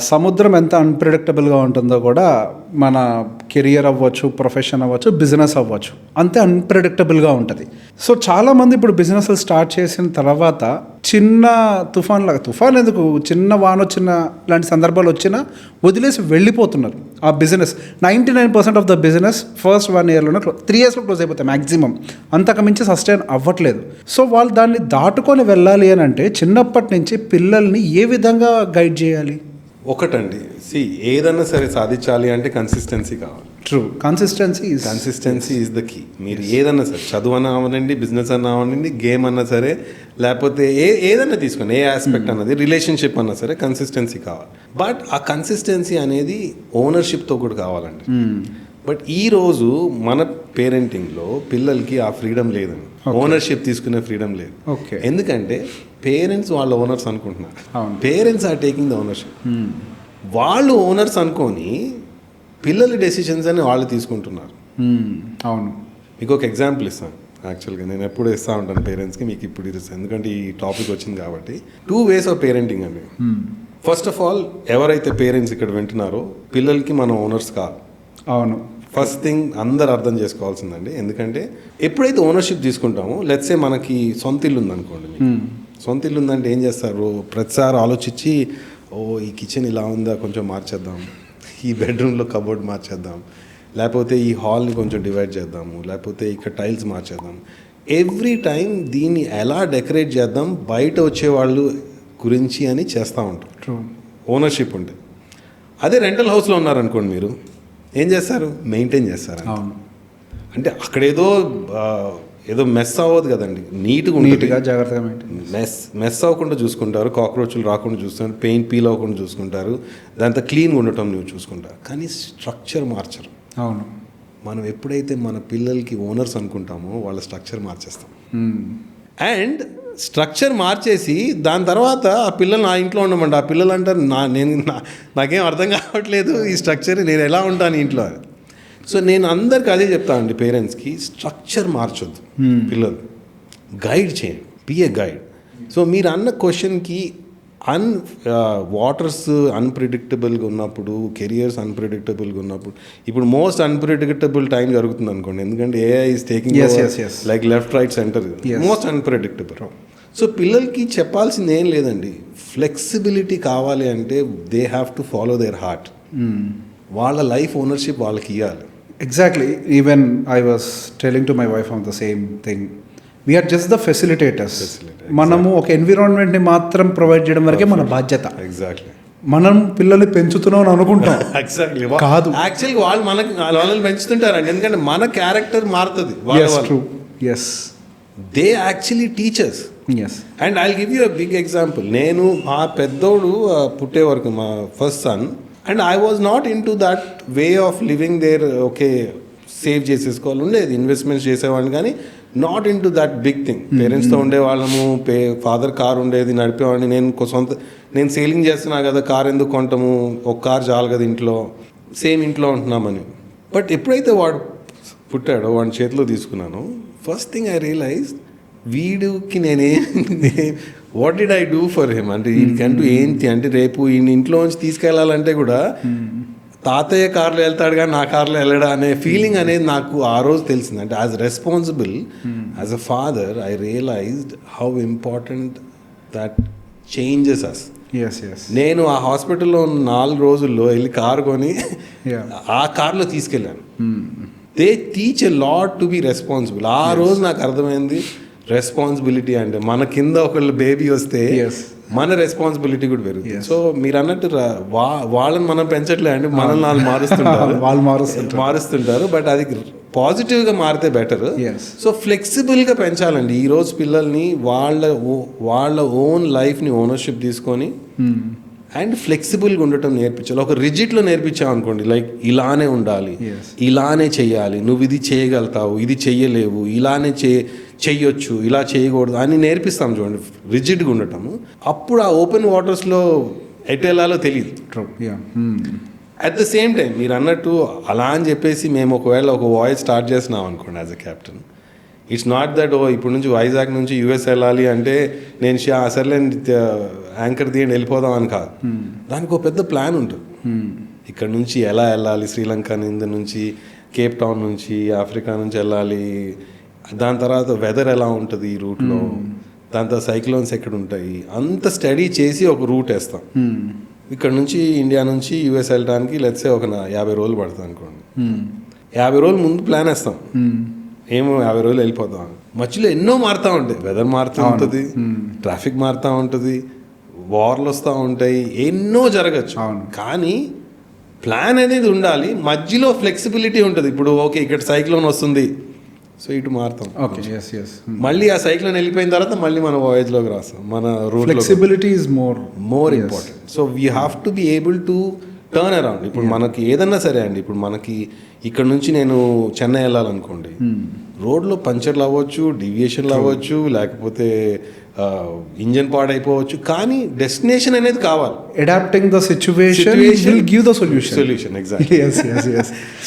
సముద్రం ఎంత అన్ప్రెడిక్టబుల్గా ఉంటుందో కూడా మన కెరియర్ అవ్వచ్చు, ప్రొఫెషన్ అవ్వచ్చు, బిజినెస్ అవ్వచ్చు, అంతే అన్ప్రెడిక్టబుల్గా ఉంటుంది. సో చాలామంది ఇప్పుడు బిజినెస్లు స్టార్ట్ చేసిన తర్వాత చిన్న తుఫాన్ ఎందుకు, చిన్న వాన వచ్చిన ఇలాంటి సందర్భాలు వచ్చినా వదిలేసి వెళ్ళిపోతున్నారు. ఆ business 99% of the business first 1 ఇయర్లోనే 3 ఇయర్స్లో క్లోజ్ అయిపోతాయి మ్యాక్సిమం. అంతకుమించి సస్టైన్ అవ్వట్లేదు. సో వాళ్ళు దాన్ని దాటుకొని వెళ్ళాలి అని అంటే చిన్నప్పటి నుంచి పిల్లల్ని ఏ విధంగా గైడ్ చేయాలి? ఒకటండి, ఏదన్నా సరే సాధించాలి అంటే కన్సిస్టెన్సీ కావాలి. True, consistency is the key. మీరు ఏదన్నా సరే, చదువు అన్నా అవనండి, బిజినెస్ అన్నా అవనండి, గేమ్ అన్నా సరే, లేకపోతే ఏదన్నా తీసుకోండి, ఏ ఆస్పెక్ట్ అన్నది, రిలేషన్షిప్ అన్నా సరే, కన్సిస్టెన్సీ కావాలి. బట్ ఆ కన్సిస్టెన్సీ అనేది ఓనర్షిప్తో కూడా కావాలండి. బట్ ఈరోజు మన పేరెంటింగ్లో పిల్లలకి ఆ ఫ్రీడమ్ లేదండి, ఓనర్షిప్ తీసుకునే ఫ్రీడమ్ లేదు. ఎందుకంటే పేరెంట్స్ వాళ్ళ ఓనర్స్ అనుకుంటున్నారు, parents are taking the ownership. వాళ్ళు ఓనర్స్ అనుకొని పిల్లల డెసిషన్స్ అని వాళ్ళు తీసుకుంటున్నారు. అవును. మీకు ఒక ఎగ్జాంపుల్ ఇస్తాను. యాక్చువల్గా నేను ఎప్పుడు ఇస్తూ ఉంటాను పేరెంట్స్కి, మీకు ఇప్పుడు ఇది ఎందుకంటే ఈ టాపిక్ వచ్చింది కాబట్టి. 2 ways ఆఫ్ పేరెంటింగ్ అండి. ఫస్ట్ ఆఫ్ ఆల్, ఎవరైతే పేరెంట్స్ ఇక్కడ వింటున్నారో పిల్లలకి మనం ఓనర్స్ కాదు. అవును. ఫస్ట్ థింగ్ అందరు అర్థం చేసుకోవాల్సిందండి. ఎందుకంటే ఎప్పుడైతే ఓనర్షిప్ తీసుకుంటామో, లెట్సే మనకి సొంత ఇల్లు ఉందనుకోండి, సొంత ఇల్లు ఉందంటే ఏం చేస్తారు, ప్రతిసారి ఆలోచించి ఈ కిచెన్ ఇలా ఉందా కొంచెం మార్చేద్దాం, ఈ బెడ్రూమ్లో కబోర్డ్ మార్చేద్దాం, లేకపోతే ఈ హాల్ని కొంచెం డివైడ్ చేద్దాము, లేకపోతే ఇక్కడ టైల్స్ మార్చేద్దాం. ఎవ్రీ టైం దీన్ని ఎలా డెకరేట్ చేద్దాం బయట వచ్చేవాళ్ళు గురించి అని చేస్తూ ఉంటారు ఓనర్షిప్ ఉంటే. అదే రెంటల్ హౌస్లో ఉన్నారనుకోండి, మీరు ఏం చేస్తారు, మెయింటైన్ చేస్తారు. అంటే అక్కడేదో ఏదో మెస్ అవ్వదు కదండి, నీట్గా జాగ్రత్తగా మెస్ అవ్వకుండా చూసుకుంటారు, కాక్రోచ్లు రాకుండా చూసుకుంటారు, పెయింట్ పీల్ అవ్వకుండా చూసుకుంటారు, దాంతో క్లీన్గా ఉండటం నువ్వు చూసుకుంటారు. కానీ స్ట్రక్చర్ మార్చరు. అవును. మనం ఎప్పుడైతే మన పిల్లలకి ఓనర్స్ అనుకుంటామో వాళ్ళ స్ట్రక్చర్ మార్చేస్తాం. అండ్ స్ట్రక్చర్ మార్చేసి దాని తర్వాత ఆ పిల్లలు నా ఇంట్లో ఉండమండి, ఆ పిల్లలు అంటారు నాకేం అర్థం కావట్లేదు ఈ స్ట్రక్చర్, నేను ఎలా ఉంటాను ఇంట్లో. సో నేను అందరికి అదే చెప్తానండి పేరెంట్స్కి, స్ట్రక్చర్ మార్చొద్దు, పిల్లలు గైడ్ చేయండి, బీ ఏ గైడ్. సో మీరు అన్న క్వశ్చన్కి వాటర్స్ అన్ప్రిడిక్టబుల్గా ఉన్నప్పుడు, కెరియర్స్ అన్ప్రిడిక్టబుల్గా ఉన్నప్పుడు, ఇప్పుడు మోస్ట్ అన్ప్రిడిక్టబుల్ టైం జరుగుతుంది అనుకోండి, ఎందుకంటే AI is taking like left right centre, most unpredictable. So పిల్లలకి చెప్పాల్సింది ఏం లేదండి, ఫ్లెక్సిబిలిటీ కావాలి అంటే they have to follow their heart. వాళ్ళ లైఫ్ ఓనర్షిప్ వాళ్ళకి ఇవ్వాలి. Exactly. Even I was telling to my wife on the same thing. We're just the facilitators. మనము ఒక ఎన్విరాన్మెంట్ని మాత్రం ప్రొవైడ్ చేయడం వరకే మన బాధ్యత. ఎగ్జాక్ట్లీ. మనం పిల్లల్ని పెంచుతున్నాం అని అనుకుంటాం, ఎగ్జాక్ట్లీ కాదు. యాక్చువల్గా వాళ్ళు వాళ్ళని పెంచుతుంటారండి, ఎందుకంటే మన క్యారెక్టర్ మారుతుంది. They actually teachers. And I will give you a big example. నేను మా పెద్దోడు పుట్టే వరకు, మా first son, and I was not into that way of living there. Okay, save చేసేసుకోవాలి ఉండేది, ఇన్వెస్ట్మెంట్స్ చేసేవాడిని, కానీ not into that big thing. పేరెంట్స్తో ఉండేవాళ్ళము, ఫాదర్ కార్ ఉండేది, నడిపేవాడిని. నేను సేలింగ్ చేస్తున్నా కదా, కార్ ఎందుకు కొంటాము, ఒక కార్ చాలు కదా ఇంట్లో, సేమ్ ఇంట్లో ఉంటున్నామని. బట్ ఎప్పుడైతే వాడు పుట్టాడో, వాడి చేతిలో తీసుకున్నాను, ఫస్ట్ థింగ్ ఐ రియలైజ్, వీడికి what did I do for him, అంటే వీడికంటూ ఏంటి అంటే, రేపు ఈ ఇంట్లోంచి తీసుకెళ్ళాలంటే కూడా తాతయ్య కార్లో వెళ్తాడు కానీ నా కార్లో వెళ్ళడా అనే ఫీలింగ్ అనేది నాకు ఆ రోజు తెలిసింది. అంటే as responsible, as a father, I realised how important that changes us. నేను ఆ హాస్పిటల్లో 4 రోజుల్లో వెళ్ళి కారు కొని ఆ కార్లో తీసుకెళ్ళాను. They teach a lot to be responsible. ఆ రోజు నాకు అర్థమైంది రెస్పాన్సిబిలిటీ అంటే, మన కింద ఒకళ్ళు బేబీ వస్తే మన రెస్పాన్సిబిలిటీ కూడా పెరుగుతుంది. సో మీరు అన్నట్టు వాళ్ళని మనం పెంచట్లే అండి, మనల్ని వాళ్ళు మారుస్తుంటారు. బట్ అది పాజిటివ్గా మారితే బెటర్. సో ఫ్లెక్సిబుల్గా పెంచాలండి ఈరోజు పిల్లల్ని. వాళ్ళ ఓన్ లైఫ్ని ఓనర్షిప్ తీసుకొని అండ్ ఫ్లెక్సిబుల్గా ఉండటం నేర్పించాలి. ఒక రిజిట్లో నేర్పించాం అనుకోండి, లైక్ ఇలానే ఉండాలి, ఇలానే చెయ్యాలి, నువ్వు ఇది చేయగలుగుతావు, ఇది చెయ్యలేవు, ఇలానే చెయ్యొచ్చు, ఇలా చేయకూడదు అని నేర్పిస్తాం చూడండి, రిజిడ్గా ఉండటము. అప్పుడు ఆ ఓపెన్ వాటర్స్లో ఎటు వెళ్ళాలో తెలియదు. అట్ ద సేమ్ టైం మీరు అన్నట్టు అలా అని చెప్పేసి మేము ఒకవేళ ఒక వాయిస్ స్టార్ట్ చేస్తున్నాం అనుకోండి as a captain, it's not that ఇప్పుడు నుంచి వైజాగ్ నుంచి యూఎస్ వెళ్ళాలి అంటే నేను సర్లే యాంకర్ తీయండి వెళ్ళిపోదాం అని కాదు. దానికి ఒక పెద్ద ప్లాన్ ఉంటుంది. ఇక్కడ నుంచి ఎలా వెళ్ళాలి, శ్రీలంక నుంచి, కేప్ టౌన్ నుంచి, ఆఫ్రికా నుంచి వెళ్ళాలి, దాని తర్వాత వెదర్ ఎలా ఉంటుంది ఈ రూట్లో, దాని తర్వాత సైక్లోన్స్ ఎక్కడ ఉంటాయి, అంత స్టడీ చేసి ఒక రూట్ వేస్తాం. ఇక్కడ నుంచి ఇండియా నుంచి యూఎస్ వెళ్ళడానికి లెట్సే ఒక 50 రోజులు పడుతుంది అనుకోండి. 50 రోజులు ముందు ప్లాన్ వేస్తాం, ఏమో 50 రోజులు వెళ్ళిపోతాం. మధ్యలో ఎన్నో మారుతూ ఉంటాయి, వెదర్ మారుతూ ఉంటుంది, ట్రాఫిక్ మారుతూ ఉంటుంది, వార్లు వస్తూ ఉంటాయి, ఎన్నో జరగచ్చు. కానీ ప్లాన్ అనేది ఉండాలి, మధ్యలో ఫ్లెక్సిబిలిటీ ఉంటుంది. ఇప్పుడు ఓకే ఇక్కడ సైక్లోన్ వస్తుంది, సో ఇటు మారుతాం, మళ్ళీ ఆ సైక్లోన్ వెళ్ళిపోయిన తర్వాత మళ్ళీ మన వాయేజ్లోకి రాస్తాం, మన route. Flexibility is more important. So we have to be able to turn around. ఇప్పుడు మనకి ఏదన్నా సరే అండి, ఇప్పుడు మనకి ఇక్కడ నుంచి నేను చెన్నై వెళ్ళాలనుకోండి, రోడ్లో పంచర్లు అవ్వచ్చు, డీవియేషన్లు అవ్వచ్చు, లేకపోతే ఇంజన్ పాడైపోవచ్చు, కానీ డెస్టినేషన్ అనేది కావాలి. Adapting the situation will give the solution exactly.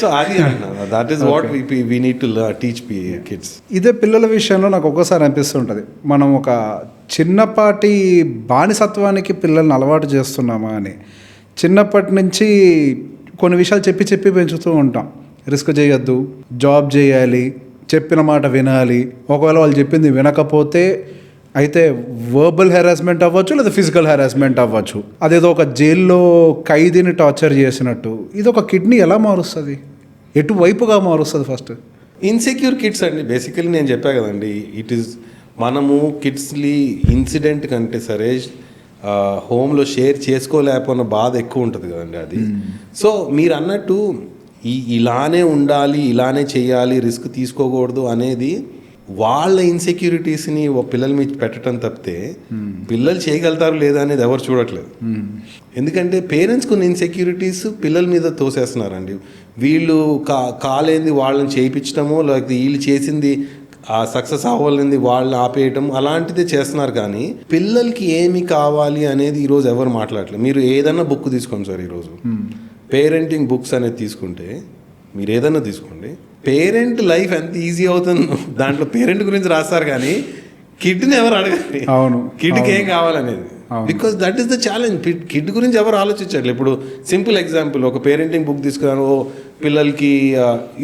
So అది అంటున్నాను, that is what we need to teach kids. ఇదే పిల్లల విషయంలో నాకు ఒక్కోసారి అనిపిస్తుంటుంది, మనం ఒక చిన్నపాటి బానిసత్వానికి పిల్లల్ని అలవాటు చేస్తున్నామా అని. చిన్నప్పటి నుంచి కొన్ని విషయాలు చెప్పి పెంచుతూ ఉంటాం. రిస్క్ చేయొద్దు, జాబ్ చేయాలి, చెప్పిన మాట వినాలి, ఒకవేళ వాళ్ళు చెప్పింది వినకపోతే అయితే వర్బల్ హెరాస్మెంట్ అవ్వచ్చు, లేదా ఫిజికల్ హెరాస్మెంట్ అవ్వచ్చు. అదేదో ఒక జైల్లో ఖైదీని టార్చర్ చేసినట్టు. ఇది ఒక కిడ్నీ ఎలా మారుస్తుంది, ఎటువైపుగా మారుస్తుంది? ఫస్ట్ ఇన్సెక్యూర్ కిడ్స్ అండి బేసికలీ. నేను చెప్పా కదండి, ఇట్ ఈస్ మనము కిడ్స్ని ఇన్సిడెంట్ కంటే సరే హోమ్లో షేర్ చేసుకోలేకపోయిన బాధ ఎక్కువ ఉంటుంది కదండి అది. సో మీరు అన్నట్టు ఇలానే ఉండాలి, ఇలానే చేయాలి, రిస్క్ తీసుకోకూడదు అనేది వాళ్ళ ఇన్సెక్యూరిటీస్ని పిల్లల మీద పెట్టడం తప్పితే పిల్లలు చేయగలుగుతారు లేదా అనేది ఎవరు చూడట్లేదు. ఎందుకంటే పేరెంట్స్ కొన్ని ఇన్సెక్యూరిటీస్ పిల్లల మీద తోసేస్తున్నారండి. వీళ్ళు కాలేంది వాళ్ళని చేయించడమో, లేకపోతే వీళ్ళు చేసింది సక్సెస్ అవ్వాలని వాళ్ళని ఆపేయటం అలాంటిదే చేస్తున్నారు. కానీ పిల్లలకి ఏమి కావాలి అనేది ఈరోజు ఎవరు మాట్లాడలేదు. మీరు ఏదన్నా బుక్ తీసుకోండి సార్, ఈరోజు పేరెంటింగ్ బుక్స్ అనేది తీసుకుంటే, మీరు ఏదన్నా తీసుకోండి, పేరెంట్ లైఫ్ ఎంత ఈజీ అవుతుంది దాంట్లో పేరెంట్ గురించి రాస్తారు, కానీ కిడ్ని ఎవరు అడగండి. అవును, కిడ్కి ఏం కావాలనేది. Because that is the challenge. Kid గురించి ఎవరు ఆలోచించట్లేదు. ఇప్పుడు సింపుల్ ఎగ్జాంపుల్, ఒక పేరెంటింగ్ బుక్ తీసుకున్నాను, పిల్లలకి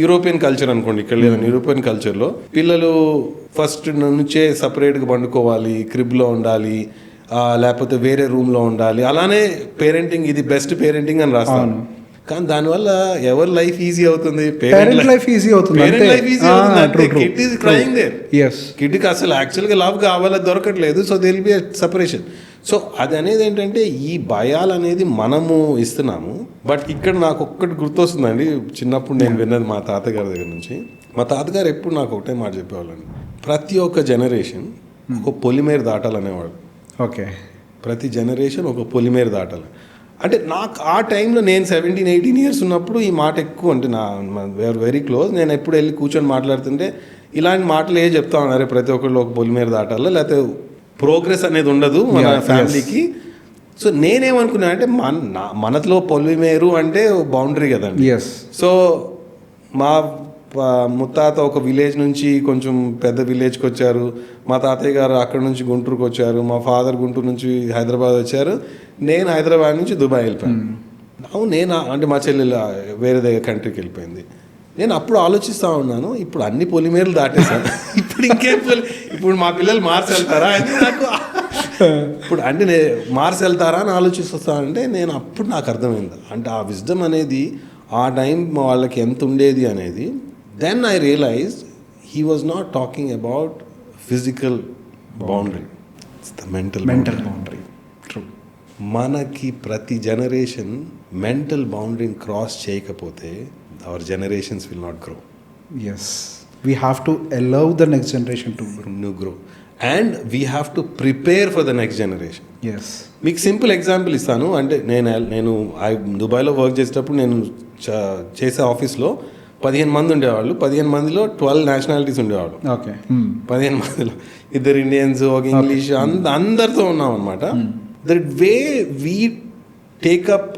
యూరోపియన్ కల్చర్ అనుకోండి, ఇక్కడ లేదండి, యూరోపియన్ కల్చర్లో పిల్లలు ఫస్ట్ నుంచే సపరేట్గా పండుకోవాలి, క్రిబ్లో ఉండాలి, లేకపోతే వేరే రూమ్లో ఉండాలి, అలానే పేరెంటింగ్ ఇది బెస్ట్ పేరెంటింగ్ అని రాస్తాను. కానీ దానివల్ల ఎవరి లైఫ్ ఈజీ అవుతుంది? పేరెంట్ లైఫ్ ఈజీ అవుతుంది. Kid is crying there. కిడ్కి అసలు యాక్చువల్గా లవ్ కావాలా దొరకట్లేదు. So they will be separation. So అది అనేది ఏంటంటే ఈ భయాలు అనేది మనము ఇస్తున్నాము. బట్ ఇక్కడ నాకు ఒక్కటి గుర్తొస్తుందండి, చిన్నప్పుడు నేను విన్నది మా తాతగారి దగ్గర నుంచి. మా తాతగారు ఎప్పుడు నాకు ఒకటే మాట చెప్పేవాళ్ళండి, ప్రతి ఒక్క జనరేషన్ ఒక పొలిమేర దాటాలనేవాడు. ఓకే, ప్రతి జనరేషన్ ఒక పొలిమేర దాటాలి. అంటే నాకు ఆ టైంలో నేను 17-18 ఇయర్స్ ఉన్నప్పుడు ఈ మాట ఎక్కువ, అంటే వీఆర్ వెరీ క్లోజ్. నేను ఎప్పుడు వెళ్ళి కూర్చొని మాట్లాడుతుంటే ఇలాంటి మాటలు చెప్తా ఉన్నారు, ప్రతి ఒక్కళ్ళు ఒక పొలిమేర దాటాలి, లేకపోతే ప్రోగ్రెస్ అనేది ఉండదు మన ఫ్యామిలీకి. సో నేనేమనుకున్నా అంటే మనలో పొలిమేరు అంటే బౌండరీ కదండి. సో మా ముత్తాత ఒక విలేజ్ నుంచి కొంచెం పెద్ద విలేజ్కి వచ్చారు, మా తాతయ్య గారు అక్కడ నుంచి గుంటూరుకు వచ్చారు, మా ఫాదర్ గుంటూరు నుంచి హైదరాబాద్ వచ్చారు, నేను హైదరాబాద్ నుంచి దుబాయ్ వెళ్ళిపోయాను. నేను అంటే మా చెల్లెలు వేరే దగ్గర కంట్రీకి వెళ్ళిపోయింది. నేను అప్పుడు ఆలోచిస్తూ ఉన్నాను, ఇప్పుడు అన్ని పొలిమేరలు దాటేశాను, ఇప్పుడు ఇంకేం ఇప్పుడు మా పిల్లలు మార్చి వెళ్తారా అని నాకు ఇప్పుడు అంటే మార్చి వెళ్తారా అని ఆలోచిస్తానంటే నేను అప్పుడు నాకు అర్థమైంది, అంటే ఆ విజ్డమ్ అనేది ఆ టైం వాళ్ళకి ఎంత ఉండేది అనేది. Then I realised he was not talking about physical boundary, it's the mental boundary. True. మనకి ప్రతి జనరేషన్ మెంటల్ బౌండరీని క్రాస్ చేయకపోతే our generations will not grow. Yes, we have to allow the next generation to grow and we have to prepare for the next generation. Yes, మీకు simple example ఇస్తాను. అంటే నేను దుబాయ్లో work చేసేటప్పుడు నేను చేసే ఆఫీస్లో 15 మంది ఉండేవాళ్ళు. 15 మందిలో 12 నేషనాలిటీస్ ఉండేవాళ్ళు. ఓకే, 15 మందిలో 2 ఇండియన్స్, ఒక ఇంగ్లీష్, అందరితో ఉన్నాం అనమాట. The way we take up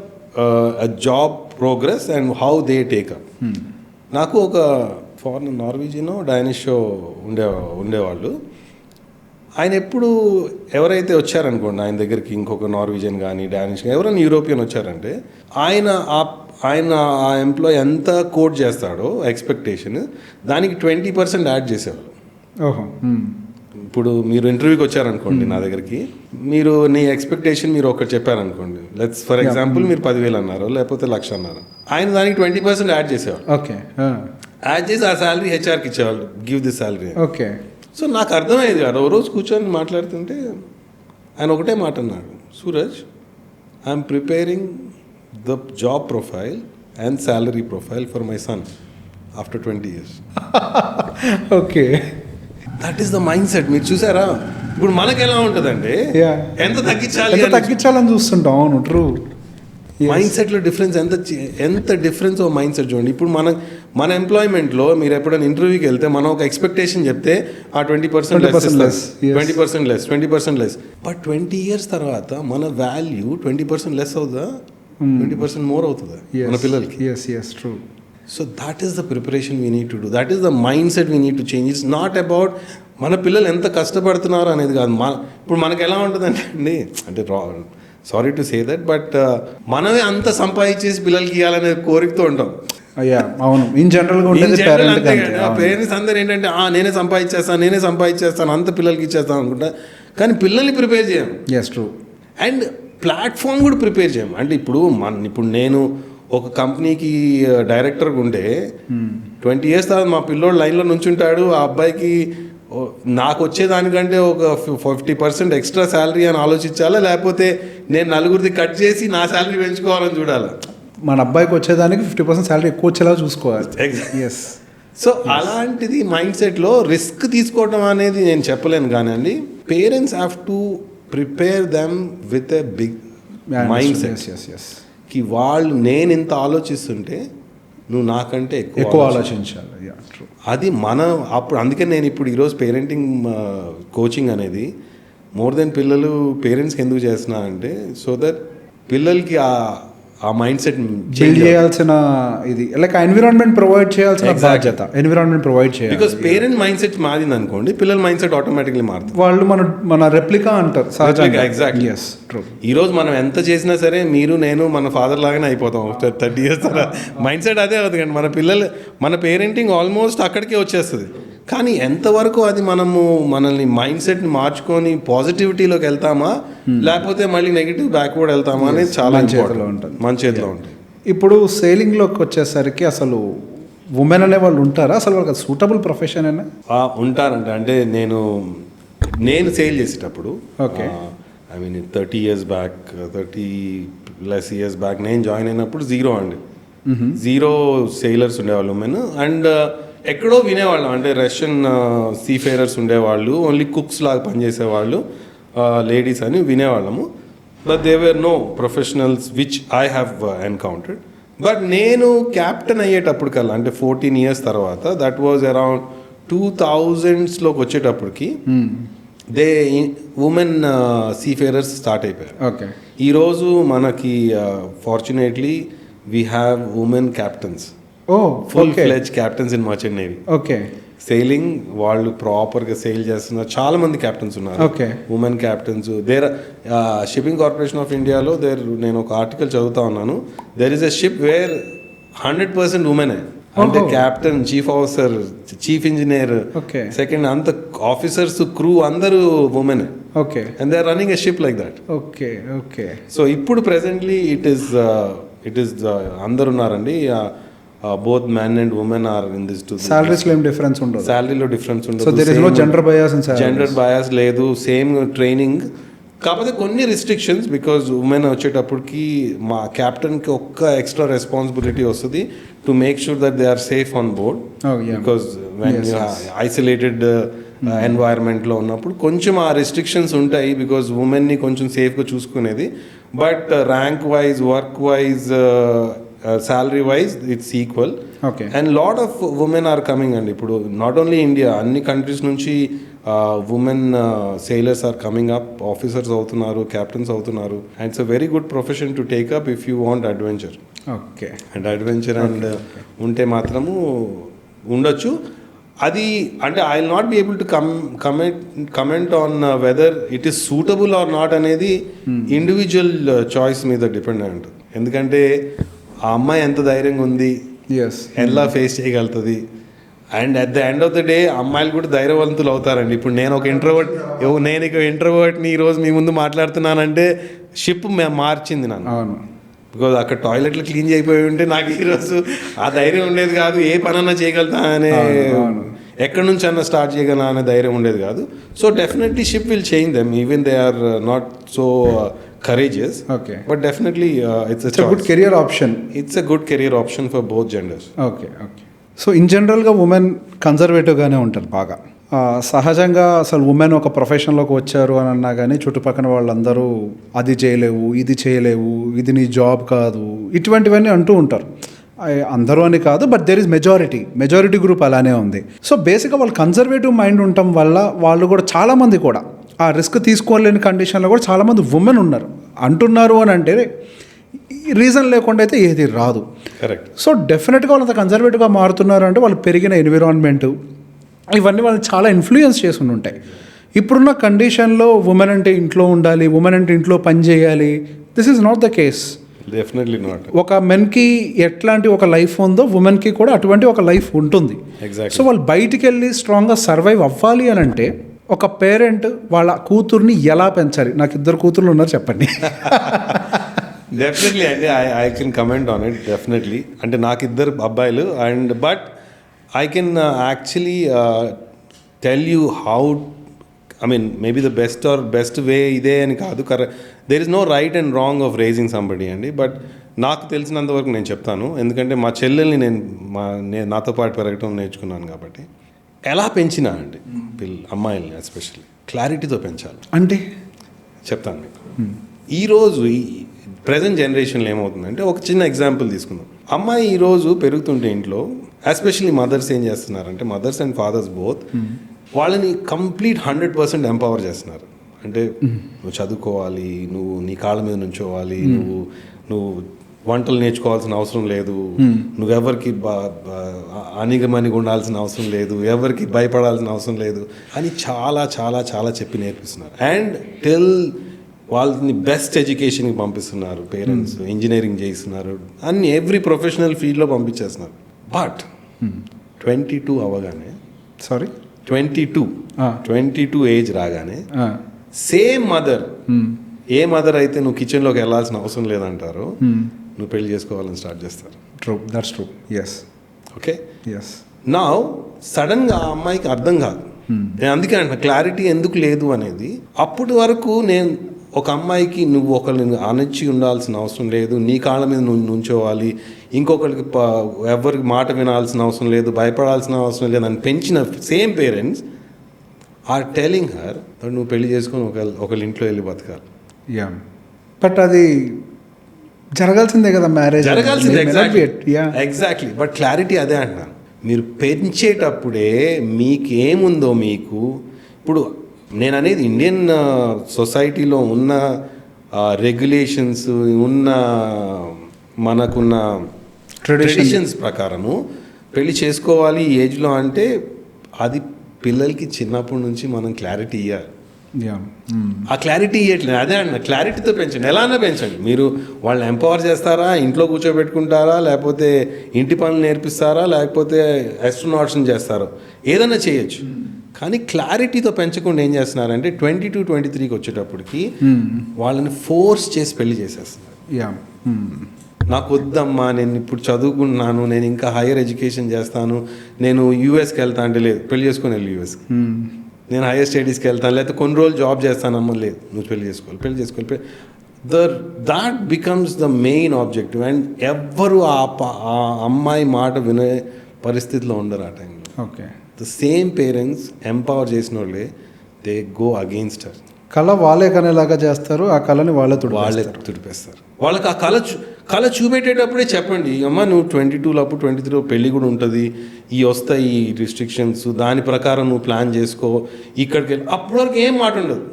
a job progress and how they take up. నాకు ఒక ఫారెన్ నార్వీజియనో డైనిషో ఉండేవాళ్ళు. ఆయన ఎప్పుడు ఎవరైతే వచ్చారనుకోండి ఆయన దగ్గరికి, ఇంకొక నార్వీజియన్ కానీ డానిష్ కానీ ఎవరైనా యూరోపియన్ వచ్చారంటే ఆయన ఆ ఎంప్లాయ్ ఎంత కోట్ చేస్తాడో ఎక్స్పెక్టేషన్ దానికి 20% యాడ్ చేసేవాళ్ళు. ఓహో. ఇప్పుడు మీరు ఇంటర్వ్యూకి వచ్చారనుకోండి నా దగ్గరికి, మీరు నీ ఎక్స్పెక్టేషన్ మీరు ఒకటి చెప్పారనుకోండి, లెట్స్ ఫర్ ఎగ్జాంపుల్ మీరు 10,000 అన్నారు లేకపోతే 1,00,000 అన్నారు, ఆయన దానికి 20% యాడ్ చేసేవాళ్ళు. ఓకే. యాడ్ చేసి ఆ శాలరీ హెచ్ఆర్కి ఇచ్చేవాళ్ళు, give this salary. Okay. So నాకు అర్థమయ్యేది కాదు. ఓ రోజు కూర్చొని మాట్లాడుతుంటే ఆయన ఒకటే మాట అన్నాడు, Suraj, I'm preparing the job profile and salary profile for my son after 20 years. Okay. That is the mind set. మీరు చూసారా ఇప్పుడు మనకు ఎలా ఉంటుందంటే ఎంత తగ్గించాలని చూస్తుంటాం. అవును, ట్రూ. మైండ్ సెట్లో డిఫరెన్స్ ఎంత డిఫరెన్స్ ఓ మైండ్ సెట్ చూడండి. ఇప్పుడు మన ఎంప్లాయ్మెంట్లో మీరు ఎప్పుడైనా ఇంటర్వ్యూకి వెళ్తే మనం ఒక ఎక్స్పెక్టేషన్ చెప్తే ఆ 20% లెస్, 20% లెస్. బట్ 20 years తర్వాత మన వాల్యూ 20% లెస్ అవుతుందా, 20% మోర్ అవుతుందా మన పిల్లలకి? True. So that is the preparation we need to do. That is the mind set we need to change. It's not about మన పిల్లలు ఎంత కష్టపడుతున్నారు అనేది కాదు. ఇప్పుడు మనకు ఎలా ఉంటుందంటే అండి, అంటే sorry to say that, but మనమే అంత సంపాదించేసి పిల్లలకి ఇవ్వాలనే కోరికతో ఉంటాం. అవును, ఇన్ జనరల్గా పేరెంట్స్ అందరు ఏంటంటే నేనే సంపాదించేస్తాను అంత పిల్లలకి ఇచ్చేస్తాను అనుకుంటా, కానీ పిల్లల్ని ప్రిపేర్ చేయం. ట్రూ. అండ్ ప్లాట్ఫామ్ కూడా ప్రిపేర్ చేయం. అంటే ఇప్పుడు నేను ఒక కంపెనీకి డైరెక్టర్గా ఉంటే 20 years తర్వాత మా పిల్లోడు లైన్లో నుంచుంటాడు, ఆ అబ్బాయికి నాకు వచ్చేదానికంటే ఒక 50% ఎక్స్ట్రా శాలరీ అని ఆలోచించాలా, లేకపోతే నేను నలుగురిది కట్ చేసి నా శాలరీ పెంచుకోవాలని చూడాలా? మన అబ్బాయికి వచ్చేదానికి 50% శాలరీ ఎక్కువ వచ్చేలా చూసుకోవాలి. సో అలాంటిది మైండ్ సెట్లో రిస్క్ తీసుకోవడం అనేది నేను చెప్పలేను, కానీ parents have to prepare them with a big mindset. కి వాళ్ళు నేను ఇంత ఆలోచిస్తుంటే నువ్వు నాకంటే ఎక్కువ ఆలోచించాలి. అది అప్పుడు అందుకే నేను ఇప్పుడు ఈరోజు పేరెంటింగ్ కోచింగ్ అనేది మోర్ దెన్ పిల్లలు పేరెంట్స్కి ఎందుకు చేస్తున్నా అంటే సో దట్ పిల్లలకి ఆ మైండ్ సెట్ బిల్డ్ చేయాల్సిన ఇది లైక్ ఎన్విరాన్మెంట్ ప్రొవైడ్ చేయాల్సిన బాధ్యత, ఎన్విరాన్మెంట్ ప్రొవైడ్ చేయాలి. బికాస్ పేరెంట్ మైండ్ సెట్ మారింది అనుకోండి, పిల్లల మైండ్ సెట్ ఆటోమేటిక్లీ మారుతుంది. వాళ్ళు మన రెప్లికా అంటారు సహజంగా. ఎగ్జాక్ట్లీ. ఈ రోజు మనం ఎంత చేసినా సరే మీరు నేను మన ఫాదర్ లాగానే అయిపోతాం 30 years తర్వాత. మైండ్ సెట్ అదే అవుతుంది కండి. మన పిల్లలు మన పేరెంటింగ్ ఆల్మోస్ట్ అక్కడికే వచ్చేస్తుంది. కానీ ఎంతవరకు అది మనల్ని మైండ్ సెట్ని మార్చుకొని పాజిటివిటీలోకి వెళ్తామా లేకపోతే మళ్ళీ నెగిటివ్ బ్యాక్వర్డ్ వెళ్తామా అనేది చాలా మన చేతిలో ఉంటుంది. ఇప్పుడు సేలింగ్లోకి వచ్చేసరికి అసలు ఉమెన్ అనే వాళ్ళు ఉంటారా? అసలు వాళ్ళకి సూటబుల్ ప్రొఫెషన్ అయినా ఉంటారంట. అంటే నేను సేల్ చేసేటప్పుడు okay, I mean 30 years back, 30+ years back నేను జాయిన్ అయినప్పుడు జీరో సేలర్స్ ఉండేవాళ్ళు ఉమెన్. అండ్ ఎక్కడో వినేవాళ్ళం, అంటే రష్యన్ సీఫేరర్స్ ఉండేవాళ్ళు, ఓన్లీ కుక్స్ లాగా పనిచేసేవాళ్ళు లేడీస్ అని వినేవాళ్ళము. But they were no professionals which I have encountered. But నేను క్యాప్టెన్ అయ్యేటప్పటికల్లా అంటే 14 years తర్వాత, దట్ వాజ్ అరౌండ్ 2000sలోకి వచ్చేటప్పటికి దే ఉమెన్ సీఫేరర్స్ స్టార్ట్ అయిపోయారు. ఓకే. ఈరోజు మనకి fortunately we have women captains, full-fledged captains in merchant navy. Okay. Sailing వాళ్ళు ప్రాపర్గా సెయిల్ చేస్తున్నారు. చాలా మంది క్యాప్టెన్స్ ఉన్నారు, women captains. Shipping corporation of ఇండియాలో నేను ఒక ఆర్టికల్ చదువుతా ఉన్నాను. There is a ship where 100% ఉమెనే. అంటే captain, chief officer, chief engineer, second అంత ఆఫీసర్స్, క్రూ అందరూ ఉమెనే. Okay. And they are running a ship like that. Okay. Okay. So ఇప్పుడు ప్రెసెంట్లీ ఇట్ ఈస్ అందరు ఉన్నారండి. both men and women are in this too. Salaries lo difference undadu. Salary lo difference undadu. So there is no gender bias in salaries. Gender bias ledu, same training. కాకపోతే కొన్ని restrictions, because women వచ్చేటప్పటికి మా క్యాప్టెన్కి ఒక్క extra responsibility వస్తుంది to make sure that they are safe on board. Because when isolated ఎన్వైర్న్మెంట్లో ఉన్నప్పుడు కొంచెం ఆ రెస్ట్రిక్షన్స్ ఉంటాయి, బికాజ్ ఉమెన్ని కొంచెం సేఫ్గా చూసుకునేది. But rank wise, work wise, salary wise it's equal. Okay. And lot of women are coming, and ఇప్పుడు not only India, అన్ని కంట్రీస్ నుంచి women sailors are coming up, officers అవుతున్నారు, captains అవుతున్నారు. And it's a very good profession to take up if you want adventure. Okay. And adventure and ఉంటే మాత్రము ఉండొచ్చు. అది అంటే I will not be able to comment on whether it is suitable or not అనేది individual choice మీద depend అయి ఉంటుంది. ఎందుకంటే ఆ అమ్మాయి ఎంత ధైర్యంగా ఉంది, ఎలా ఫేస్ చేయగలుగుతుంది, and at the end of the day అమ్మాయిలు కూడా ధైర్యవంతులు అవుతారండి. ఇప్పుడు నేను ఒక ఇంట్రోవర్ట్ని ఈరోజు మీ ముందు మాట్లాడుతున్నానంటే షిప్ మార్చింది నన్ను. అవును. బికాజ్ అక్కడ టాయిలెట్లు క్లీన్ చేయకపోయి ఉంటే నాకు ఈరోజు ఆ ధైర్యం ఉండేది కాదు, ఏ పనన్నా చేయగలుగుతా అనే, ఎక్కడి నుంచి అన్నా స్టార్ట్ చేయగలనా అనే ధైర్యం ఉండేది కాదు. So definitely ship will change them even they are not so courageous. Okay. But definitely it's a good career option. It's a good career option for both genders. Okay. So in జనరల్గా women కన్జర్వేటివ్గానే ఉంటారు బాగా. సహజంగా అసలు women ఒక ప్రొఫెషన్లోకి వచ్చారు అని అన్నా కానీ చుట్టుపక్కల వాళ్ళందరూ అది చేయలేవు, ఇది చేయలేవు, ఇది నీ జాబ్ కాదు, ఇటువంటివన్నీ అంటూ ఉంటారు. అందరూ అని కాదు, but there is majority group అలానే ఉంది. సో బేసిక్గా వాళ్ళు కన్జర్వేటివ్ మైండ్ ఉండటం వల్ల వాళ్ళు కూడా చాలామంది కూడా ఆ రిస్క్ తీసుకోలేని కండిషన్లో కూడా చాలామంది ఉమెన్ ఉన్నారు. అంటున్నారు అని అంటే రీజన్ లేకుండా అయితే ఏది రాదు. కరెక్ట్. సో డెఫినెట్గా వాళ్ళంత కన్జర్వేటివ్గా మారుతున్నారు అంటే వాళ్ళు పెరిగిన ఎన్విరాన్మెంటు ఇవన్నీ వాళ్ళని చాలా ఇన్ఫ్లుయెన్స్ చేసి ఉంటాయి. ఇప్పుడున్న కండిషన్లో ఉమెన్ అంటే ఇంట్లో ఉండాలి, ఉమెన్ అంటే ఇంట్లో పని చేయాలి, this is not the case. Definitely not. ఒక మెన్కి ఎట్లాంటి ఒక లైఫ్ ఉందో ఉమెన్కి కూడా అటువంటి ఒక లైఫ్ ఉంటుంది. ఎగ్జాక్ట్లీ. సో వాళ్ళు బయటికి వెళ్ళి స్ట్రాంగ్గా సర్వైవ్ అవ్వాలి అని అంటే ఒక పేరెంట్ వాళ్ళ కూతుర్ని ఎలా పెంచాలి? నాకు 2 కూతుర్లు ఉన్నారు, చెప్పండి. డెఫినెట్లీ అంటే I can comment on it. Definitely అంటే నాకు 2 అబ్బాయిలు, and but I can actually tell you how, I mean maybe the best way ఇదే అని కాదు. There is no right and wrong of raising somebody అండి. బట్ నాకు తెలిసినంతవరకు నేను చెప్తాను, ఎందుకంటే మా చెల్లెల్ని నేను నాతో పాటు పెరగటం నేర్చుకున్నాను కాబట్టి. ఎలా పెంచినా అండి అమ్మాయిల్ని ఎస్పెషల్లీ క్లారిటీతో పెంచాలి. అంటే చెప్తాను మీకు. ఈరోజు ఈ ప్రజెంట్ జనరేషన్లో ఏమవుతుందంటే ఒక చిన్న ఎగ్జాంపుల్ తీసుకుందాం. అమ్మాయి ఈరోజు పెరుగుతుంటే ఇంట్లో ఎస్పెషల్లీ మదర్స్ ఏం చేస్తున్నారంటే, మదర్స్ అండ్ ఫాదర్స్ బోత్ వాళ్ళని కంప్లీట్ 100% ఎంపవర్ చేస్తున్నారు. అంటే నువ్వు చదువుకోవాలి, నువ్వు నీ కాళ్ళ మీద నుంచోవాలి, నువ్వు వంటలు నేర్చుకోవాల్సిన అవసరం లేదు, నువ్వెవరికి అనిగమనిగా ఉండాల్సిన అవసరం లేదు, ఎవరికి భయపడాల్సిన అవసరం లేదు అని చాలా చాలా చాలా చెప్పి నేర్పిస్తున్నారు. అండ్ టిల్ వాళ్ళని బెస్ట్ ఎడ్యుకేషన్కి పంపిస్తున్నారు. పేరెంట్స్ ఇంజనీరింగ్ చేయిస్తున్నారు, అన్ని ఎవ్రీ ప్రొఫెషనల్ ఫీల్డ్లో పంపించేస్తున్నారు. బట్ 22 అవ్వగానే 22 ఏజ్ రాగానే సేమ్ మదర్, ఏ మదర్ అయితే నువ్వు కిచెన్లోకి వెళ్ళాల్సిన అవసరం లేదంటారో నువ్వు పెళ్లి చేసుకోవాలని స్టార్ట్ చేస్తారు. That's true. ఓకే. నా సడన్గా ఆ అమ్మాయికి అర్థం కాదు. నేను అందుకే అంటున్నా క్లారిటీ ఎందుకు లేదు అనేది. అప్పటి వరకు నేను ఒక అమ్మాయికి నువ్వు ఒకరిని అణచి ఉండాల్సిన అవసరం లేదు, నీ కాళ్ళ మీద నువ్వు నుంచోవాలి, ఇంకొకరికి ఎవరికి మాట వినాల్సిన అవసరం లేదు, భయపడాల్సిన అవసరం లేదు అని పెంచిన same parents are telling her నువ్వు పెళ్లి చేసుకొని ఒకళ్ళ ఇంట్లో వెళ్ళి బతకాలి. బట్ అది జరగాల్సిందే కదా, మ్యారేజ్ జరగాల్సిందే. ఎగ్జాక్ట్లీ. బట్ క్లారిటీ అదే అంటున్నాను. మీరు పెంచేటప్పుడే మీకేముందో మీకు, ఇప్పుడు నేను అనేది ఇండియన్ సొసైటీలో ఉన్న రెగ్యులేషన్స్, ఉన్న మనకున్న ట్రెడిషన్స్ ప్రకారము పెళ్లి చేసుకోవాలి ఈ ఏజ్లో అంటే అది పిల్లలకి చిన్నప్పటి నుంచి మనం క్లారిటీ ఇవ్వాలి. ఆ క్లారిటీ ఇవ్వట్లేదు. అదే అన్న క్లారిటీతో పెంచండి, ఎలా అన్నా పెంచండి. మీరు వాళ్ళని ఎంపవర్ చేస్తారా, ఇంట్లో కూర్చోబెట్టుకుంటారా, లేకపోతే ఇంటి పనులు నేర్పిస్తారా, లేకపోతే ఆస్ట్రోనాట్స్ని చేస్తారో, ఏదైనా చేయొచ్చు. కానీ క్లారిటీతో పెంచకుండా ఏం చేస్తున్నారంటే 22-23కి వచ్చేటప్పటికి వాళ్ళని ఫోర్స్ చేసి పెళ్లి చేసేస్తున్నారు. నాకు వద్దమ్మా, నేను ఇప్పుడు చదువుకుంటున్నాను, నేను ఇంకా హైయర్ ఎడ్యుకేషన్ చేస్తాను, నేను యూఎస్కి వెళ్తా అంటే లేదు, పెళ్లి చేసుకొని వెళ్ళి యూఎస్కి, నేను హైయర్ స్టడీస్కి వెళ్తాను, లేకపోతే కొన్ని రోజులు జాబ్ చేస్తానమ్మా, లేదు నువ్వు పెళ్లి చేసుకోవాలి. That becomes the main objective. And ఎవ్వరు ఆ అమ్మాయి మాట వినే పరిస్థితిలో ఉండరు ఆ టైంలో. Okay. The same parents empower చేసిన వాళ్ళే దే గో అగెయిన్స్ట్ హర్. కళ వాళ్ళే కనేలాగా చేస్తారు, ఆ కళని వాళ్ళే తుడిపేస్తారు. వాళ్ళకి ఆ కళ చూపెట్టేటప్పుడే చెప్పండి, అమ్మ నువ్వు 22 అప్పుడు 23 పెళ్ళి కూడా ఉంటుంది, ఈ వస్తాయి ఈ రిస్ట్రిక్షన్స్, దాని ప్రకారం నువ్వు ప్లాన్ చేసుకో, ఇక్కడికి వెళ్ళి, అప్పటి వరకు ఏం మాట ఉండదు.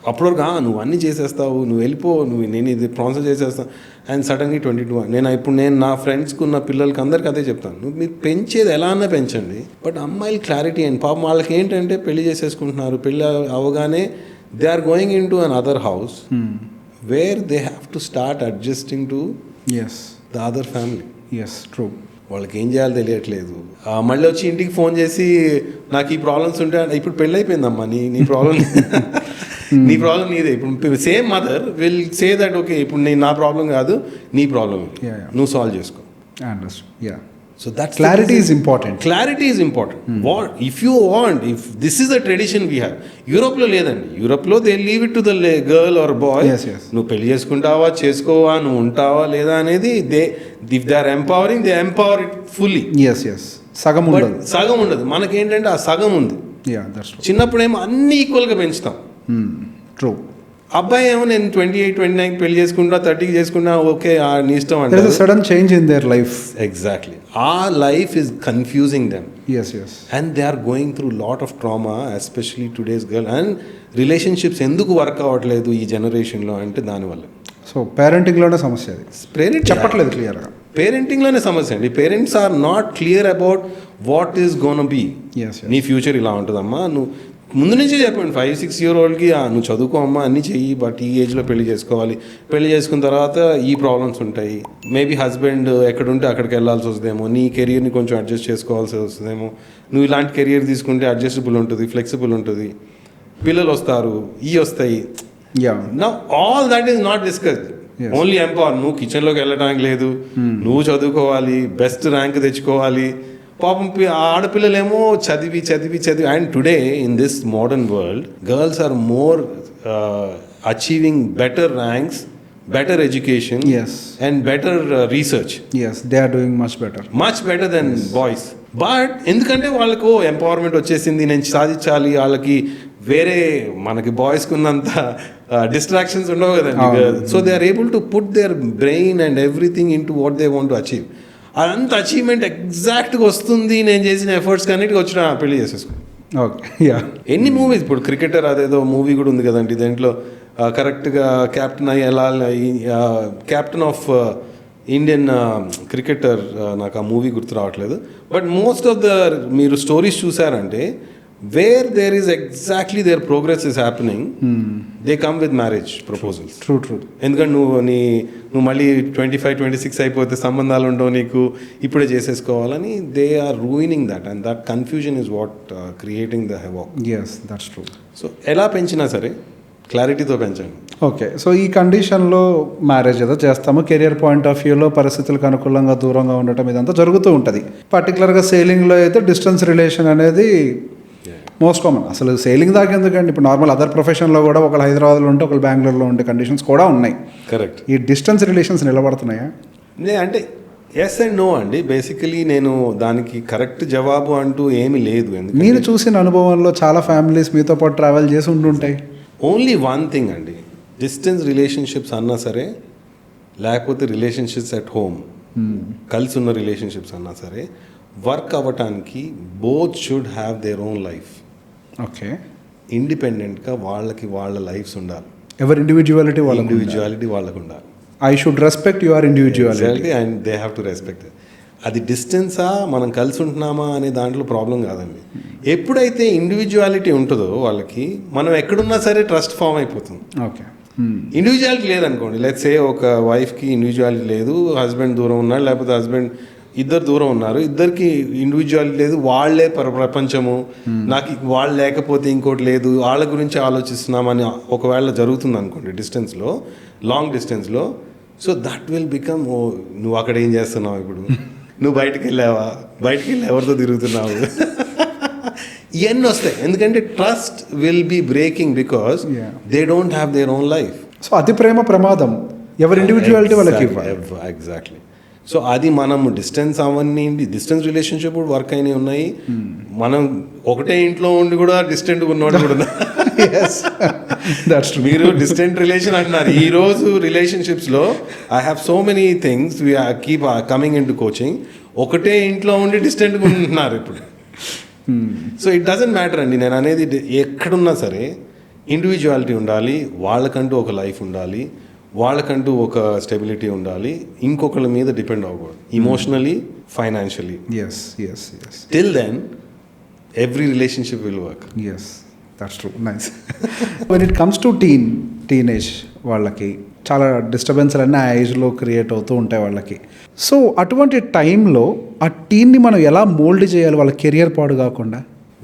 అప్పటి వరకు నువ్వు అన్నీ చేసేస్తావు, నువ్వు వెళ్ళిపో, నేను ఇది స్పాన్సర్ చేసేస్తాను. And suddenly 22. నేను నా ఫ్రెండ్స్కి ఉన్న పిల్లలకి అందరికీ అదే చెప్తాను, నువ్వు మీరు పెంచేది ఎలా అన్నా పెంచండి, బట్ అమ్మాయిలు క్లారిటీ అండ్ పాపం వాళ్ళకి ఏంటంటే పెళ్లి చేసేసుకుంటున్నారు. పెళ్ళి అవగానే they are going into another house where they have to start adjusting to the other family. True. వాళ్ళకి ఏం చేయాలో తెలియట్లేదు. మళ్ళీ వచ్చి ఇంటికి ఫోన్ చేసి నాకు ఈ ప్రాబ్లమ్స్ ఉంటే, ఇప్పుడు పెళ్ళి అయిపోయిందమ్మా, నీ ప్రాబ్లం నీ ప్రాబ్లం నీదే. ఇప్పుడు same mother will say that okay ఇప్పుడు నా ప్రాబ్లం కాదు, నీ ప్రాబ్లం నువ్వు సాల్వ్ చేసుకో. So that clarity is important. Clarity is important. If you want, if this is the tradition we have. యూరోప్లో లేదండి. యూరోప్లో they leave it to the girl or boy. నువ్వు పెళ్లి చేసుకుంటావా, చేసుకోవా, నువ్వు ఉంటావా లేదా అనేది if they are empowering, they empower it fully. సగం ఉండదు. మనకేంటంటే ఆ సగం ఉంది. చిన్నప్పుడేమో అన్ని ఈక్వల్గా పెంచుతాం. ట్రూ. అబ్బాయి ఏమో నేను 28, 29 పెళ్లి చేసుకుంటా, 30కి చేసుకున్నా, ఓకే నీ ఇష్టం అంటే sudden change in their life. Exactly. ఆ life is confusing them. And they are going through lot of trauma, especially today's girl. And relationships ఎందుకు వర్క్ అవ్వట్లేదు ఈ జనరేషన్లో అంటే దానివల్ల. సో పేరెంటింగ్లోనే సమస్య. అది పేరెంట్ చెప్పట్లేదు క్లియర్గా. పేరెంటింగ్లోనే సమస్య అండి. Parents are not clear about what is gonna be. నీ ఫ్యూచర్ ఇలా ఉంటుందమ్మా, నువ్వు ముందు నుంచే చెప్పండి. 5-6 year oldకి నువ్వు చదువుకో అమ్మా, అన్నీ చెయ్యి, బట్ ఈ ఏజ్లో పెళ్లి చేసుకోవాలి. పెళ్లి చేసుకున్న తర్వాత ఈ ప్రాబ్లమ్స్ ఉంటాయి. మేబీ హస్బెండ్ ఎక్కడుంటే అక్కడికి వెళ్ళాల్సి వస్తుందేమో, నీ కెరియర్ని కొంచెం అడ్జస్ట్ చేసుకోవాల్సి వస్తుందేమో. నువ్వు ఇలాంటి కెరియర్ తీసుకుంటే అడ్జస్టబుల్ ఉంటుంది, ఫ్లెక్సిబుల్ ఉంటుంది. పిల్లలు వస్తారు, వస్తాయి. Now all that is not discussed. Only empower. నువ్వు కిచెన్లోకి వెళ్ళడానికి లేదు, నువ్వు చదువుకోవాలి, బెస్ట్ ర్యాంక్ తెచ్చుకోవాలి. పాపం ఆడపిల్లలేమో చదివి. And today in this modern world girls are more achieving better ranks, better education and better research. They are doing much better than boys. But ఎందుకంటే వాళ్ళకు ఎంపవర్మెంట్ వచ్చేసింది, నేను సాధించాలి. వాళ్ళకి వేరే మనకి బాయ్స్కి ఉన్నంత డిస్ట్రాక్షన్స్ ఉండవు కదండి. So they are able to put their brain and everything into what they want to achieve. అదంత అచీవ్మెంట్ ఎగ్జాక్ట్గా వస్తుంది నేను చేసిన ఎఫర్ట్స్ కన్నిటికి వచ్చిన పెళ్లి చేసేసుకో. ఎన్ని మూవీస్, ఇప్పుడు క్రికెటర్ అదేదో మూవీ కూడా ఉంది కదండి, దాంట్లో కరెక్ట్గా captain captain of Indian cricketer, నాకు ఆ మూవీ గుర్తు రావట్లేదు. బట్ మోస్ట్ ఆఫ్ ద మీరు స్టోరీస్ చూసారంటే where there is exactly there progress is happening, they come with marriage proposals. True. ఎందుకంటే నువ్వు మళ్ళీ 25, 26 అయిపోతే సంబంధాలు ఉండవు నీకు, ఇప్పుడే చేసేసుకోవాలని they are ruining that. And that confusion is what creating the havoc. That's true. So ఎలా పెంచినా సరే క్లారిటీతో పెంచండి. ఓకే. సో ఈ కండిషన్లో మ్యారేజ్ ఏదో చేస్తాము, కెరియర్ పాయింట్ ఆఫ్ వ్యూలో పరిస్థితులకు అనుకూలంగా దూరంగా ఉండటం ఇదంతా జరుగుతూ ఉంటుంది. పర్టికులర్గా సేలింగ్లో అయితే డిస్టెన్స్ రిలేషన్ అనేది మోస్ట్ కామన్. అసలు సేలింగ్ దాకా ఎందుకండి, ఇప్పుడు నార్మల్ అదర్ ప్రొఫెషన్లో కూడా ఒకళ్ళు హైదరాబాద్లో ఉంటే ఒకళ్ళు బెంగళూరులో ఉండే కండిషన్స్ కూడా ఉన్నాయి. కరెక్ట్. ఈ డిస్టెన్స్ రిలేషన్స్ నిలబడుతున్నాయా? అంటే ఎస్ అండ్ నో అండి. బేసికలీ నేను దానికి కరెక్ట్ జవాబు అంటూ ఏమీ లేదు. మీరు చూసిన అనుభవంలో చాలా ఫ్యామిలీస్ మీతో పాటు ట్రావెల్ చేసి ఉంటుంటాయి. ఓన్లీ వన్ థింగ్ అండి, డిస్టెన్స్ రిలేషన్షిప్స్ అన్నా సరే, లేకపోతే రిలేషన్షిప్స్ ఎట్ హోమ్ కలిసి ఉన్న రిలేషన్షిప్స్ అన్నా సరే, వర్క్ అవ్వటానికి both should have their own life. Okay. ఇండిపెండెంట్గా వాళ్ళ లైఫ్స్ ఉండాలి. ఎవరి ఇండివిజువాలిటీ వాళ్ళకు ఉండాలి. I should respect your individuality and they have to respect. అది డిస్టెన్సా మనం కలిసి ఉంటున్నామా అనే దాంట్లో ప్రాబ్లం కాదండి. ఎప్పుడైతే ఇండివిజువాలిటీ ఉంటుందో వాళ్ళకి, మనం ఎక్కడున్నా సరే ట్రస్ట్ ఫామ్ అయిపోతుంది. ఓకే. ఇండివిజువాలిటీ లేదనుకోండి, లెట్స్ సే ఒక వైఫ్కి ఇండివిజువాలిటీ లేదు, హస్బెండ్ దూరం ఉన్నాడు, లేకపోతే హస్బెండ్ ఇద్దరు దూరం ఉన్నారు, ఇద్దరికి ఇండివిజువాలిటీ లేదు, వాళ్ళే ప్రపంచము, నాకు వాళ్ళు లేకపోతే ఇంకోటి లేదు, వాళ్ళ గురించి ఆలోచిస్తున్నామని ఒకవేళ జరుగుతుంది అనుకోండి డిస్టెన్స్లో, లాంగ్ డిస్టెన్స్లో. సో దట్ విల్ బికమ్, ఓ నువ్వు అక్కడ ఏం చేస్తున్నావు, ఇప్పుడు నువ్వు బయటికి వెళ్ళి ఎవరితో తిరుగుతున్నావు, ఇవన్నీ వస్తాయి. ఎందుకంటే trust will be breaking because they don't have their own life. So అతి ప్రేమ ప్రమాదం, ఎవరి ఇండివిజువాలిటీ వాళ్ళకి. ఎగ్జాక్ట్లీ. సో అది మనము డిస్టెన్స్ అవన్నీ, డిస్టెన్స్ రిలేషన్షిప్ కూడా వర్క్ అయినవి ఉన్నాయి. మనం ఒకటే ఇంట్లో ఉండి కూడా డిస్టెంట్ ఉన్నవాడు కూడా మీరు డిస్టెంట్ రిలేషన్ అంటున్నారు. ఈ రోజు రిలేషన్షిప్స్లో I have so many things we keep coming into coaching. ఒకటే ఇంట్లో ఉండి డిస్టెంట్గా ఉంటున్నారు ఇప్పుడు. సో ఇట్ డజంట్ మ్యాటర్ అండి. నేను అనేది ఎక్కడున్నా సరే ఇండివిజువాలిటీ ఉండాలి, వాళ్ళకంటూ ఒక లైఫ్ ఉండాలి, వాళ్ళకంటూ ఒక స్టెబిలిటీ ఉండాలి, ఇంకొకళ్ళ మీద డిపెండ్ అవ్వకూడదు emotionally, financially. Yes yes yes till then every relationship will work. Yes that's true. Nice. When it comes to teenage వాళ్ళకి చాలా డిస్టర్బెన్స్లు అన్నీ ఆ ఏజ్లో క్రియేట్ అవుతూ ఉంటాయి వాళ్ళకి. సో అటువంటి టైంలో ఆ టీన్ని మనం ఎలా మోల్డ్ చేయాలి వాళ్ళ కెరియర్ పాడు కాకుండా?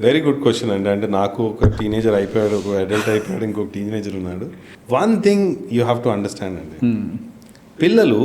వెరీ గుడ్ క్వశ్చన్ అండి. అంటే నాకు ఒక టీనేజర్ అయిపోయాడు, ఒక అడల్ట్ అయిపోయాడు, ఇంకొక టీనేజర్ ఉన్నాడు. One thing you have to understand అండి, పిల్లలు